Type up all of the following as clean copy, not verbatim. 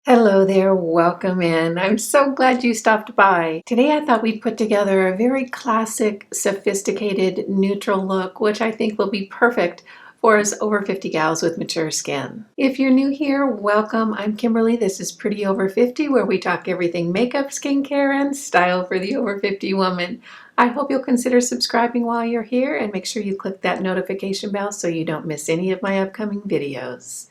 Hello there, welcome in. I'm so glad you stopped by. Today I thought we'd put together a very classic, sophisticated, neutral look, which I think will be perfect for us over 50 gals with mature skin. If you're new here, welcome. I'm Kimberly. This is Pretty Over 50, where we talk everything makeup, skincare, and style for the over 50 woman. I hope you'll consider subscribing while you're here and make sure you click that notification bell so you don't miss any of my upcoming videos.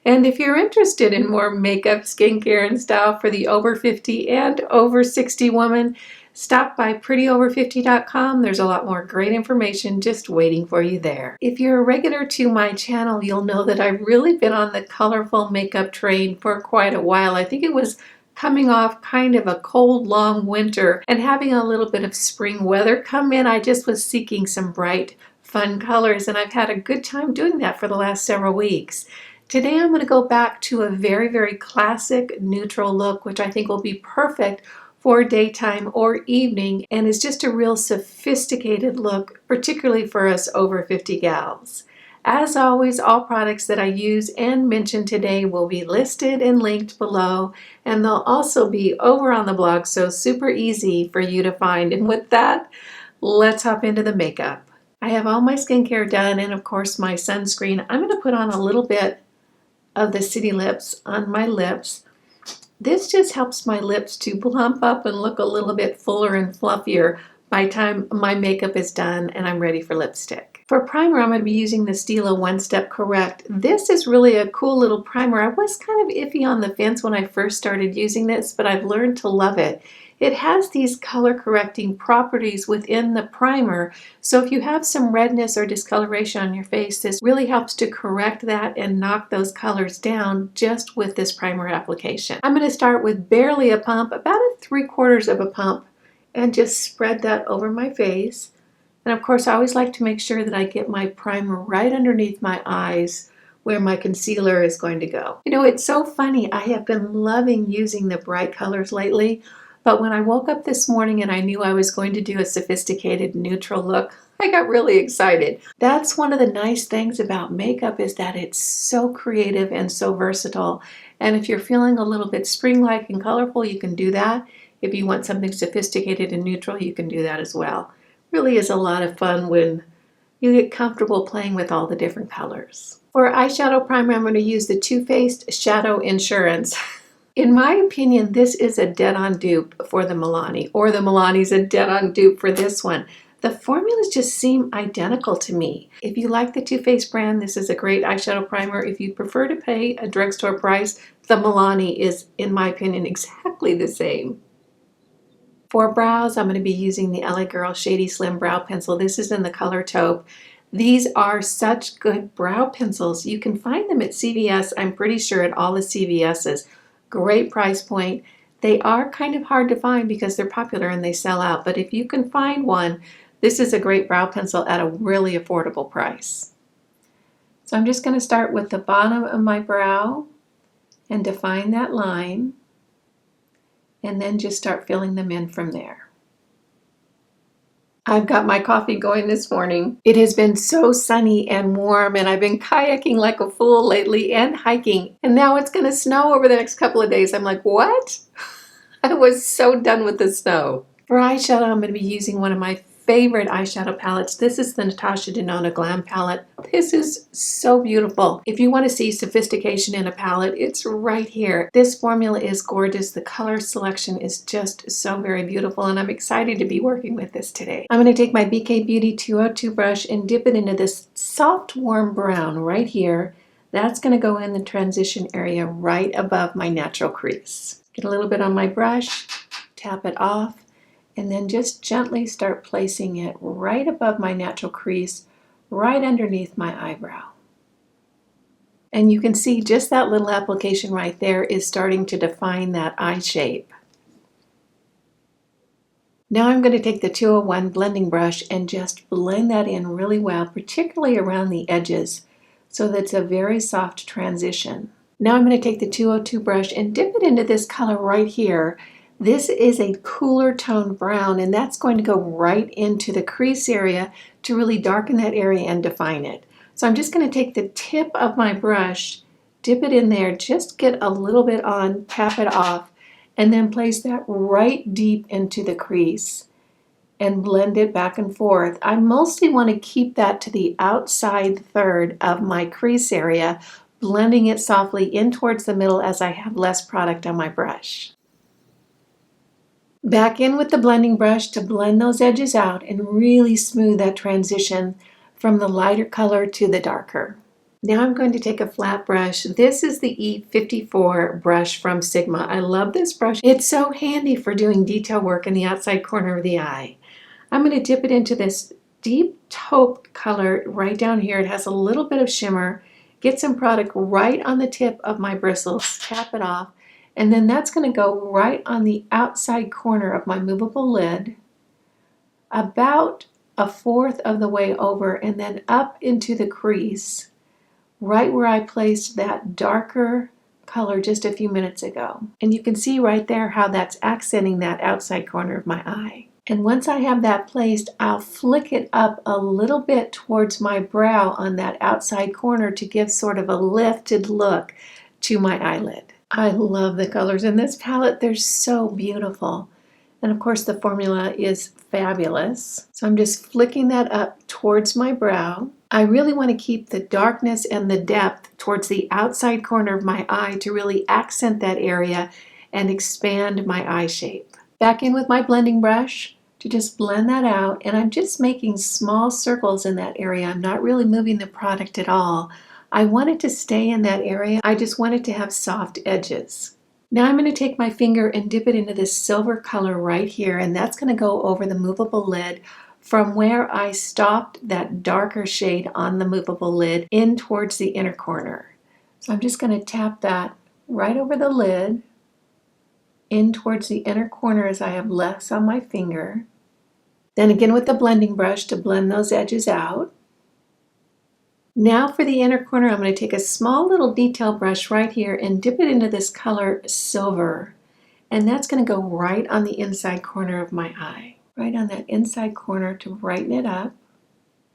And if you're interested in more makeup, skincare, and style for the over 50 and over 60 woman, stop by prettyover50.com. There's a lot more great information just waiting for you there. If you're a regular to my channel, you'll know that I've really been on the colorful makeup train for quite a while. I think it was coming off kind of a cold, long winter and having a little bit of spring weather come in. I just was seeking some bright, fun colors, and I've had a good time doing that for the last several weeks. Today I'm going to go back to a very, very classic neutral look, which I think will be perfect for daytime or evening, and is just a real sophisticated look, particularly for us over 50 gals. As always, all products that I use and mention today will be listed and linked below, and they'll also be over on the blog, so super easy for you to find. And with that, let's hop into the makeup. I have all my skincare done, and of course my sunscreen. I'm going to put on a little bit of the City Lips on my lips. This just helps my lips to plump up and look a little bit fuller and fluffier by the time my makeup is done and I'm ready for lipstick. For primer, I'm going to be using the Stila One Step Correct. This is really a cool little primer. I was kind of iffy on the fence when I first started using this, but I've learned to love it. It has these color correcting properties within the primer, so if you have some redness or discoloration on your face, this really helps to correct that and knock those colors down just with this primer application. I'm going to start with barely a pump, about a 3/4 of a pump, and just spread that over my face. And of course, I always like to make sure that I get my primer right underneath my eyes where my concealer is going to go. You know, it's so funny. I have been loving using the bright colors lately. But when I woke up this morning and I knew I was going to do a sophisticated neutral look, I got really excited. That's one of the nice things about makeup, is that it's so creative and so versatile. And if you're feeling a little bit spring-like and colorful, you can do that. If you want something sophisticated and neutral, you can do that as well. Really is a lot of fun when you get comfortable playing with all the different colors. For eyeshadow primer, I'm going to use the Too Faced Shadow Insurance. In my opinion, this is a dead-on dupe for the Milani, or the Milani's a dead-on dupe for this one. The formulas just seem identical to me. If you like the Too Faced brand, this is a great eyeshadow primer. If you prefer to pay a drugstore price, the Milani is, in my opinion, exactly the same. For brows, I'm going to be using the LA Girl Shady Slim Brow Pencil. This is in the color taupe. These are such good brow pencils. You can find them at CVS, I'm pretty sure at all the CVS's. Great price point. They are kind of hard to find because they're popular and they sell out, but if you can find one, this is a great brow pencil at a really affordable price. So I'm just going to start with the bottom of my brow and define that line, and then just start filling them in from there. I've got my coffee going this morning. It has been so sunny and warm, and I've been kayaking like a fool lately and hiking, and now it's going to snow over the next couple of days. I'm like, what? I was so done with the snow. For eyeshadow, I'm going to be using one of my favorite eyeshadow palettes. This is the Natasha Denona Glam palette. This is so beautiful. If you want to see sophistication in a palette, it's right here. This formula is gorgeous. The color selection is just so very beautiful, and I'm excited to be working with this today. I'm going to take my BK Beauty 202 brush and dip it into this soft, warm brown right here. That's going to go in the transition area right above my natural crease. Get a little bit on my brush, tap it off, and then just gently start placing it right above my natural crease, right underneath my eyebrow. And you can see just that little application right there is starting to define that eye shape. Now I'm going to take the 201 blending brush and just blend that in really well, particularly around the edges, so that's a very soft transition. Now I'm going to take the 202 brush and dip it into this color right here. This is a cooler toned brown, and that's going to go right into the crease area to really darken that area and define it. So I'm just going to take the tip of my brush, dip it in there, just get a little bit on, tap it off, and then place that right deep into the crease and blend it back and forth. I mostly want to keep that to the outside third of my crease area, blending it softly in towards the middle as I have less product on my brush. Back in with the blending brush to blend those edges out and really smooth that transition from the lighter color to the darker. Now I'm going to take a flat brush. This is the E54 brush from Sigma. I love this brush. It's so handy for doing detail work in the outside corner of the eye. I'm going to dip it into this deep taupe color right down here. It has a little bit of shimmer. Get some product right on the tip of my bristles, tap it off, and then that's going to go right on the outside corner of my movable lid, about a fourth of the way over, and then up into the crease, right where I placed that darker color just a few minutes ago. And you can see right there how that's accenting that outside corner of my eye. And once I have that placed, I'll flick it up a little bit towards my brow on that outside corner to give sort of a lifted look to my eyelid. I love the colors in this palette. They're so beautiful. And of course the formula is fabulous. So I'm just flicking that up towards my brow. I really want to keep the darkness and the depth towards the outside corner of my eye to really accent that area and expand my eye shape. Back in with my blending brush to just blend that out, and I'm just making small circles in that area. I'm not really moving the product at all. I want it to stay in that area. I just want it to have soft edges. Now I'm going to take my finger and dip it into this silver color right here, and that's going to go over the movable lid from where I stopped that darker shade on the movable lid in towards the inner corner. So I'm just going to tap that right over the lid, in towards the inner corner as I have less on my finger. Then again with the blending brush to blend those edges out. Now for the inner corner, I'm going to take a small little detail brush right here and dip it into this color silver. And that's going to go right on the inside corner of my eye. Right on that inside corner to brighten it up.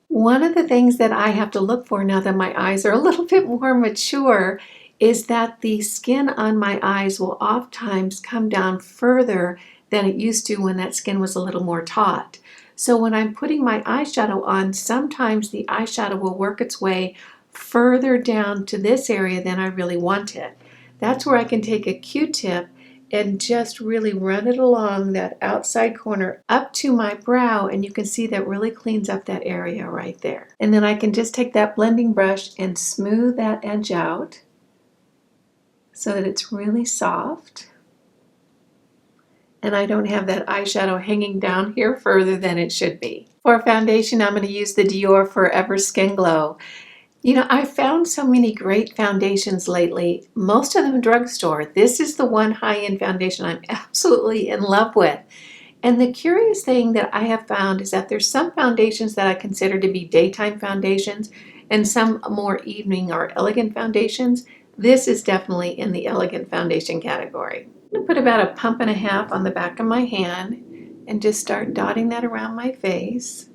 One of the things that I have to look for now that my eyes are a little bit more mature is that the skin on my eyes will oftentimes come down further than it used to when that skin was a little more taut. So when I'm putting my eyeshadow on, sometimes the eyeshadow will work its way further down to this area than I really want it. That's where I can take a Q-tip and just really run it along that outside corner up to my brow, and you can see that really cleans up that area right there. And then I can just take that blending brush and smooth that edge out so that it's really soft. And I don't have that eyeshadow hanging down here further than it should be. For foundation, I'm going to use the Dior Forever Skin Glow. You know, I found so many great foundations lately, most of them drugstore. This is the one high-end foundation I'm absolutely in love with. And the curious thing that I have found is that there's some foundations that I consider to be daytime foundations and some more evening or elegant foundations. This is definitely in the elegant foundation category. I'm going to put about a pump and a half on the back of my hand and just start dotting that around my face.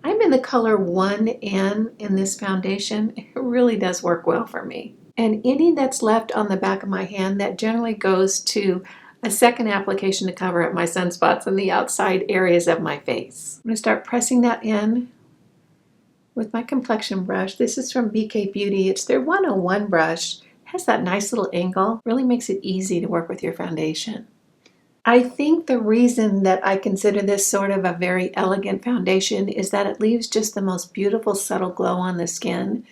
I'm in the color 1N in this foundation. It really does work well for me. And any that's left on the back of my hand, that generally goes to a second application to cover up my sunspots on the outside areas of my face. I'm going to start pressing that in with my complexion brush. This is from BK Beauty. It's their 101 brush. It has that nice little angle. Really makes it easy to work with your foundation. I think the reason that I consider this sort of a very elegant foundation is that it leaves just the most beautiful subtle glow on the skin.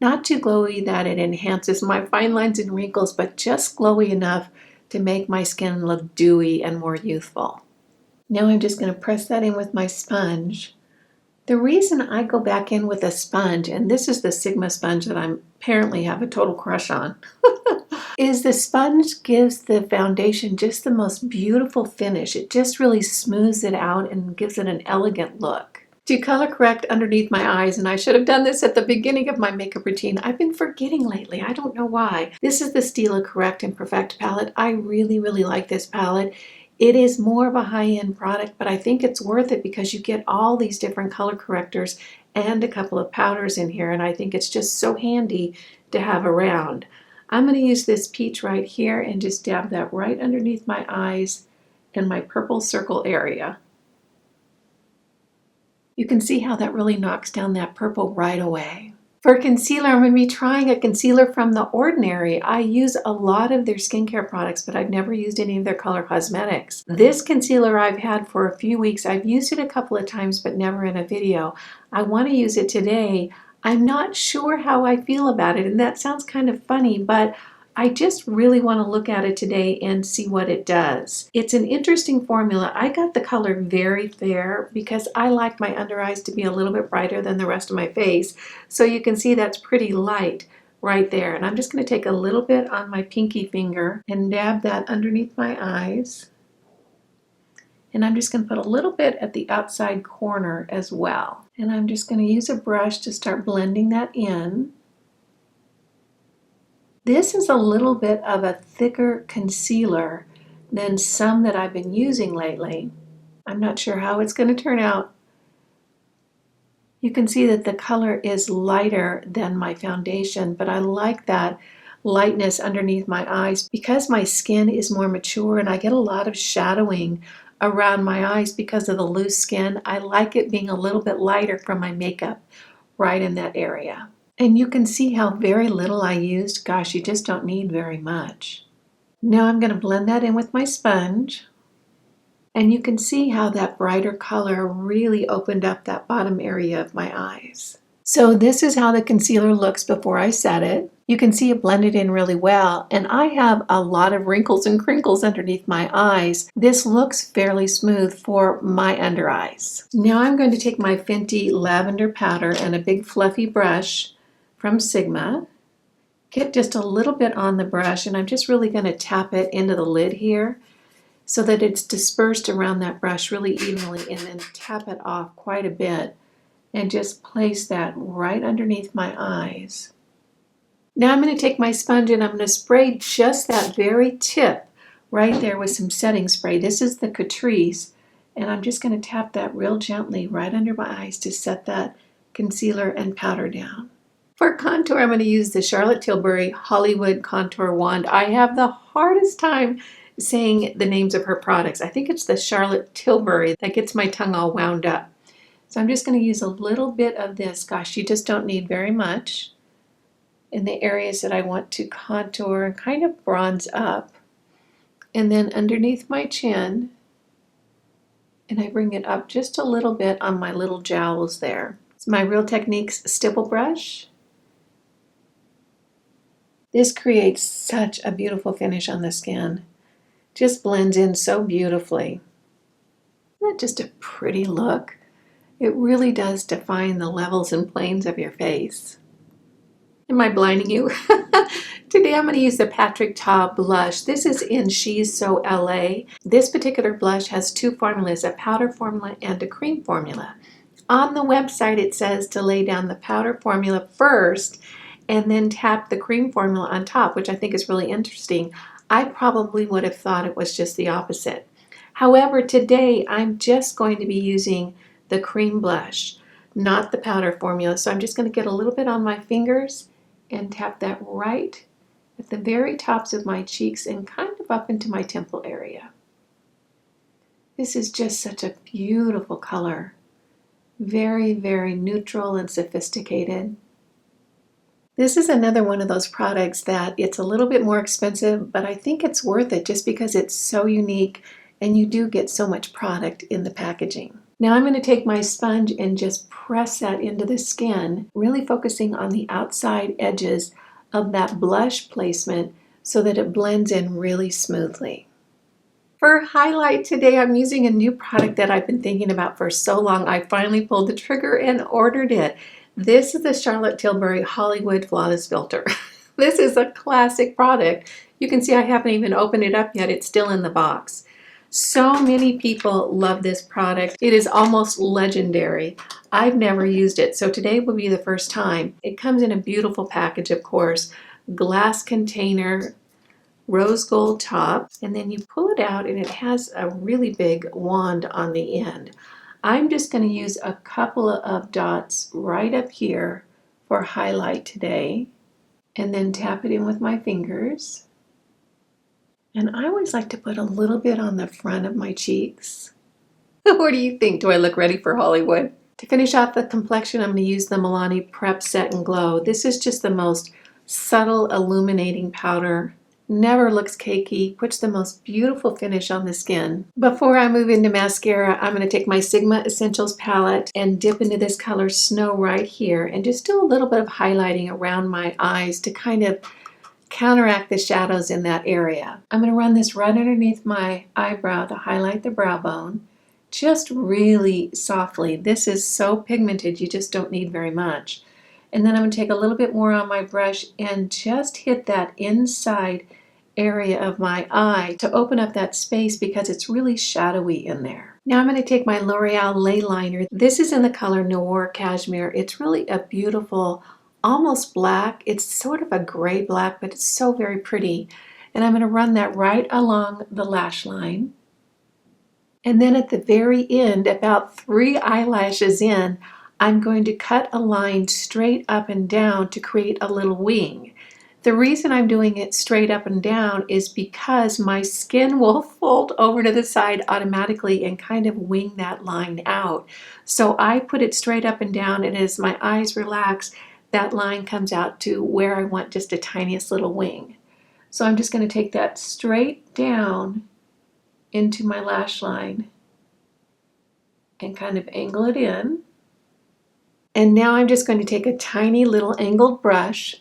Not too glowy that it enhances my fine lines and wrinkles, but just glowy enough to make my skin look dewy and more youthful. Now I'm just going to press that in with my sponge. The reason I go back in with a sponge, and this is the Sigma sponge that I apparently have a total crush on, is the sponge gives the foundation just the most beautiful finish. It just really smooths it out and gives it an elegant look. To color correct underneath my eyes, and I should have done this at the beginning of my makeup routine. I've been forgetting lately. I don't know why. This is the Stila Correct and Perfect palette. I really, really like this palette. It is more of a high-end product, but I think it's worth it because you get all these different color correctors and a couple of powders in here, and I think it's just so handy to have around. I'm going to use this peach right here and just dab that right underneath my eyes in my purple circle area. You can see how that really knocks down that purple right away. For concealer, I'm going to be trying a concealer from The Ordinary. I use a lot of their skincare products, but I've never used any of their color cosmetics. This concealer I've had for a few weeks. I've used it a couple of times, but never in a video. I want to use it today. I'm not sure how I feel about it, and that sounds kind of funny, but I just really want to look at it today and see what it does. It's an interesting formula. I got the color very fair because I like my under eyes to be a little bit brighter than the rest of my face. So you can see that's pretty light right there. And I'm just going to take a little bit on my pinky finger and dab that underneath my eyes. And I'm just going to put a little bit at the outside corner as well. And I'm just going to use a brush to start blending that in. This is a little bit of a thicker concealer than some that I've been using lately. I'm not sure how it's going to turn out. You can see that the color is lighter than my foundation, but I like that lightness underneath my eyes because my skin is more mature and I get a lot of shadowing around my eyes because of the loose skin. I like it being a little bit lighter from my makeup right in that area. And you can see how very little I used. Gosh, you just don't need very much. Now I'm going to blend that in with my sponge. And you can see how that brighter color really opened up that bottom area of my eyes. So this is how the concealer looks before I set it. You can see it blended in really well. And I have a lot of wrinkles and crinkles underneath my eyes. This looks fairly smooth for my under eyes. Now I'm going to take my Fenty lavender powder and a big fluffy brush from Sigma. Get just a little bit on the brush, and I'm just really going to tap it into the lid here so that it's dispersed around that brush really evenly, and then tap it off quite a bit and just place that right underneath my eyes. Now I'm going to take my sponge and I'm going to spray just that very tip right there with some setting spray. This is the Catrice, and I'm just going to tap that real gently right under my eyes to set that concealer and powder down. For contour, I'm going to use the Charlotte Tilbury Hollywood Contour Wand. I have the hardest time saying the names of her products. I think it's the Charlotte Tilbury that gets my tongue all wound up. So I'm just going to use a little bit of this. Gosh, you just don't need very much in the areas that I want to contour and kind of bronze up. And then underneath my chin, and I bring it up just a little bit on my little jowls there. It's my Real Techniques stipple brush. This creates such a beautiful finish on the skin. Just blends in so beautifully. Isn't that just a pretty look? It really does define the levels and planes of your face. Am I blinding you? Today I'm going to use the Patrick Ta blush. This is in She's So LA. This particular blush has two formulas, a powder formula and a cream formula. On the website it says to lay down the powder formula first and then tap the cream formula on top, which I think is really interesting. I probably would have thought it was just the opposite. However, today I'm just going to be using the cream blush, not the powder formula. So I'm just going to get a little bit on my fingers and tap that right at the very tops of my cheeks and kind of up into my temple area. This is just such a beautiful color. Very, very neutral and sophisticated. This is another one of those products that it's a little bit more expensive, but I think it's worth it just because it's so unique and you do get so much product in the packaging. Now I'm going to take my sponge and just press that into the skin, really focusing on the outside edges of that blush placement so that it blends in really smoothly. For highlight today, I'm using a new product that I've been thinking about for so long. I finally pulled the trigger and ordered it. This is the Charlotte Tilbury Hollywood Flawless Filter. This is a classic product. You can see I haven't even opened it up yet. It's still in the box. So many people love this product. It is almost legendary. I've never used it, so today will be the first time. It comes in a beautiful package, of course, glass container, rose gold top, and then you pull it out and it has a really big wand on the end. I'm just going to use a couple of dots right up here for highlight today, and then tap it in with my fingers. And I always like to put a little bit on the front of my cheeks. What do you think? Do I look ready for Hollywood? To finish off the complexion, I'm going to use the Milani Prep Set and Glow. This is just the most subtle illuminating powder. Never looks cakey, puts the most beautiful finish on the skin. Before I move into mascara, I'm going to take my Sigma Essentials palette and dip into this color Snow right here and just do a little bit of highlighting around my eyes to kind of counteract the shadows in that area. I'm going to run this right underneath my eyebrow to highlight the brow bone, just really softly. This is so pigmented, you just don't need very much. And then I'm going to take a little bit more on my brush and just hit that inside area of my eye to open up that space because it's really shadowy in there. Now I'm going to take my L'Oreal Lay Liner. This is in the color Noir Cashmere. It's really a beautiful, almost black. It's sort of a gray black, but it's so very pretty. And I'm going to run that right along the lash line. And then at the very end, about 3 eyelashes in, I'm going to cut a line straight up and down to create a little wing. The reason I'm doing it straight up and down is because my skin will fold over to the side automatically and kind of wing that line out. So I put it straight up and down, and as my eyes relax, that line comes out to where I want just the tiniest little wing. So I'm just going to take that straight down into my lash line and kind of angle it in. And now I'm just going to take a tiny little angled brush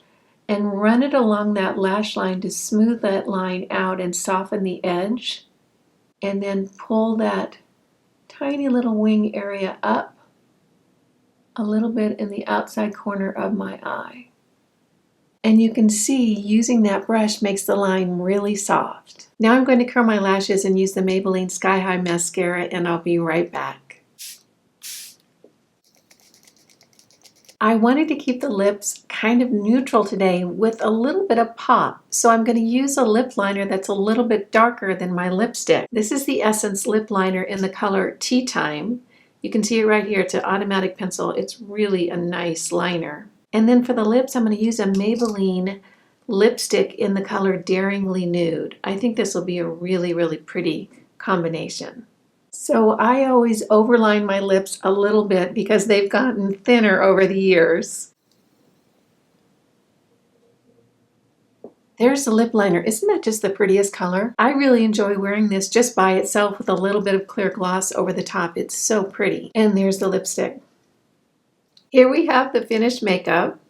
and run it along that lash line to smooth that line out and soften the edge, and then pull that tiny little wing area up a little bit in the outside corner of my eye. And you can see using that brush makes the line really soft. Now I'm going to curl my lashes and use the Maybelline Sky High Mascara, and I'll be right back. I wanted to keep the lips kind of neutral today with a little bit of pop, so I'm going to use a lip liner that's a little bit darker than my lipstick. This is the Essence lip liner in the color Tea Time. You can see it right here. It's an automatic pencil. It's really a nice liner. And then for the lips, I'm going to use a Maybelline lipstick in the color Daringly Nude. I think this will be a really, really pretty combination. So I always overline my lips a little bit because they've gotten thinner over the years. There's the lip liner. Isn't that just the prettiest color? I really enjoy wearing this just by itself with a little bit of clear gloss over the top. It's so pretty. And there's the lipstick. Here we have the finished makeup.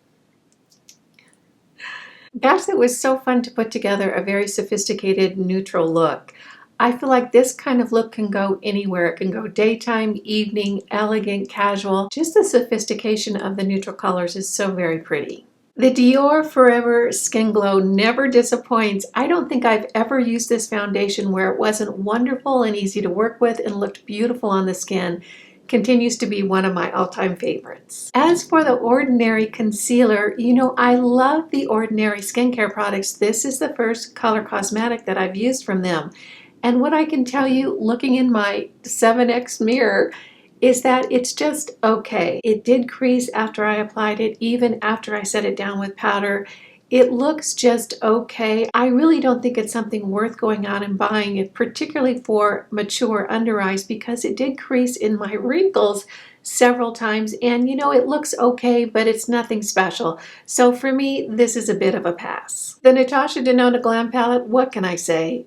Gosh, it was so fun to put together a very sophisticated neutral look. I feel like this kind of look can go anywhere. It can go daytime, evening, elegant, casual. Just the sophistication of the neutral colors is so very pretty. The Dior Forever Skin Glow never disappoints. I don't think I've ever used this foundation where it wasn't wonderful and easy to work with and looked beautiful on the skin. Continues to be one of my all-time favorites. As for the Ordinary concealer, you know, I love the Ordinary skincare products. This is the first color cosmetic that I've used from them. And what I can tell you, looking in my 7X mirror, is that it's just okay. It did crease after I applied it, even after I set it down with powder. It looks just okay. I really don't think it's something worth going out and buying it, particularly for mature under eyes, because it did crease in my wrinkles several times, and you know, it looks okay, but it's nothing special. So for me, this is a bit of a pass. The Natasha Denona Glam Palette, what can I say?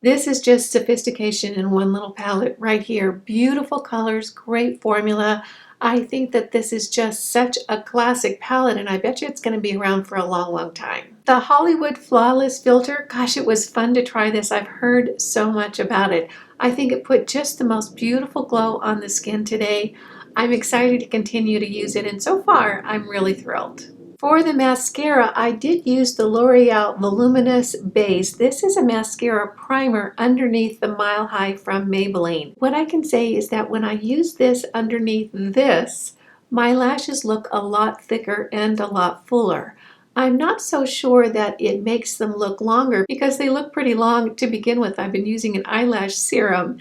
This is just sophistication in one little palette right here. Beautiful colors, great formula. I think that this is just such a classic palette, and I bet you it's going to be around for a long, long time. The Hollywood Flawless Filter, gosh, it was fun to try this. I've heard so much about it. I think it put just the most beautiful glow on the skin today. I'm excited to continue to use it, and so far, I'm really thrilled. For the mascara, I did use the L'Oreal Voluminous Base. This is a mascara primer underneath the Mile High from Maybelline. What I can say is that when I use this underneath this, my lashes look a lot thicker and a lot fuller. I'm not so sure that it makes them look longer because they look pretty long to begin with. I've been using an eyelash serum.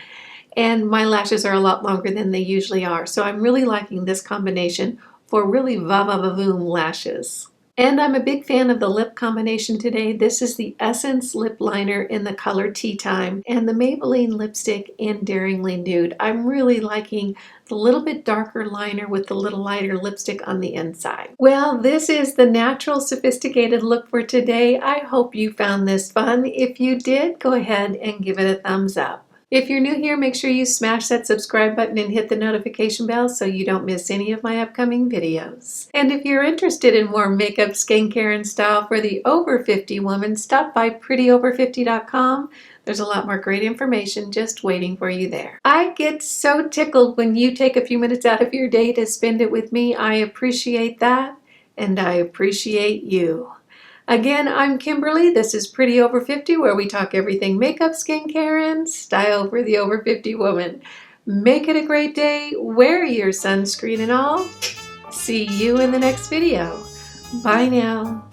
and my lashes are a lot longer than they usually are. So I'm really liking this combination for really va-va-va-voom lashes. And I'm a big fan of the lip combination today. This is the Essence Lip Liner in the color Tea Time and the Maybelline lipstick in Daringly Nude. I'm really liking the little bit darker liner with the little lighter lipstick on the inside. Well, this is the natural sophisticated look for today. I hope you found this fun. If you did, go ahead and give it a thumbs up. If you're new here, make sure you smash that subscribe button and hit the notification bell so you don't miss any of my upcoming videos. And if you're interested in more makeup, skincare, and style for the over 50 woman, stop by prettyover50.com. There's a lot more great information just waiting for you there. I get so tickled when you take a few minutes out of your day to spend it with me. I appreciate that, and I appreciate you. Again, I'm Kimberly. This is Pretty Over 50, where we talk everything makeup, skincare, and style for the over 50 woman. Make it a great day. Wear your sunscreen and all. See you in the next video. Bye now.